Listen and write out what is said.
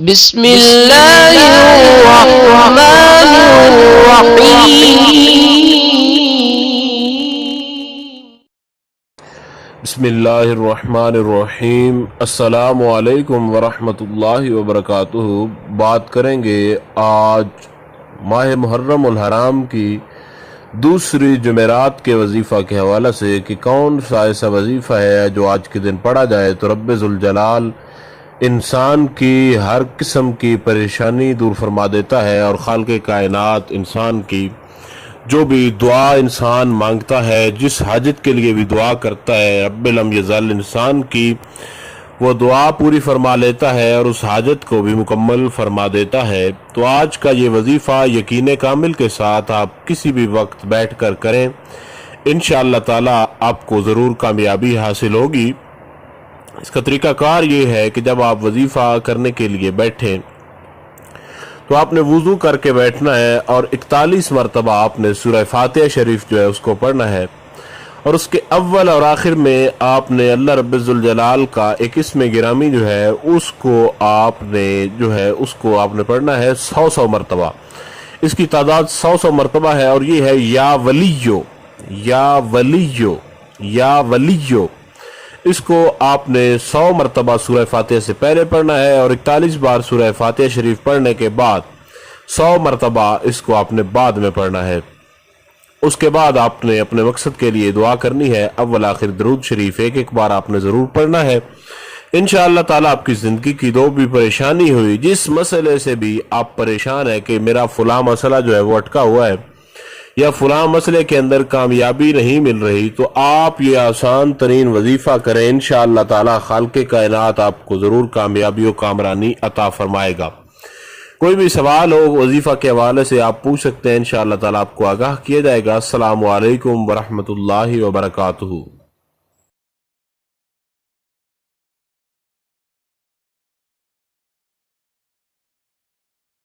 بسم اللہ الرحمن الرحیم بسم اللہ الرحمن الرحیم۔ السلام علیکم ورحمۃ اللہ وبرکاتہ۔ بات کریں گے آج ماہ محرم الحرام کی دوسری جمعرات کے وظیفہ کے حوالے سے کہ کون سا ایسا وظیفہ ہے جو آج کے دن پڑھا جائے تو رب ذوالجلال انسان کی ہر قسم کی پریشانی دور فرما دیتا ہے، اور خالق کائنات انسان کی جو بھی دعا انسان مانگتا ہے، جس حاجت کے لیے بھی دعا کرتا ہے، رب لم یزل انسان کی وہ دعا پوری فرما لیتا ہے اور اس حاجت کو بھی مکمل فرما دیتا ہے۔ تو آج کا یہ وظیفہ یقین کامل کے ساتھ آپ کسی بھی وقت بیٹھ کر کریں، انشاءاللہ تعالی آپ کو ضرور کامیابی حاصل ہوگی۔ اس کا طریقہ کار یہ ہے کہ جب آپ وظیفہ کرنے کے لیے بیٹھیں تو آپ نے وضو کر کے بیٹھنا ہے، اور 41 مرتبہ آپ نے سورہ فاتحہ شریف جو ہے اس کو پڑھنا ہے، اور اس کے اول اور آخر میں آپ نے اللہ رب ذوالجلال کا ایک اسم گرامی جو ہے اس کو آپ نے پڑھنا ہے 100 مرتبہ۔ اس کی تعداد 100 مرتبہ ہے، اور یہ ہے یا ولیو یا ولیو یا ولیو۔ اس کو آپ نے 100 مرتبہ سورہ فاتحہ سے پہلے پڑھنا ہے، اور 41 بار سورہ فاتحہ شریف پڑھنے کے بعد 100 مرتبہ اس کو آپ نے بعد میں پڑھنا ہے۔ اس کے بعد آپ نے اپنے مقصد کے لیے دعا کرنی ہے، اول آخر درود شریف ایک بار آپ نے ضرور پڑھنا ہے۔ انشاءاللہ تعالیٰ آپ کی زندگی کی جو بھی پریشانی ہوئی، جس مسئلے سے بھی آپ پریشان ہیں کہ میرا فلاں مسئلہ جو ہے وہ اٹکا ہوا ہے یا فلاں مسئلے کے اندر کامیابی نہیں مل رہی، تو آپ یہ آسان ترین وظیفہ کریں، انشاءاللہ تعالی خالق کائنات آپ کو ضرور کامیابی و کامرانی عطا فرمائے گا۔ کوئی بھی سوال ہو وظیفہ کے حوالے سے آپ پوچھ سکتے ہیں، انشاءاللہ تعالی آپ کو آگاہ کیا جائے گا۔ السلام علیکم ورحمۃ اللہ وبرکاتہ۔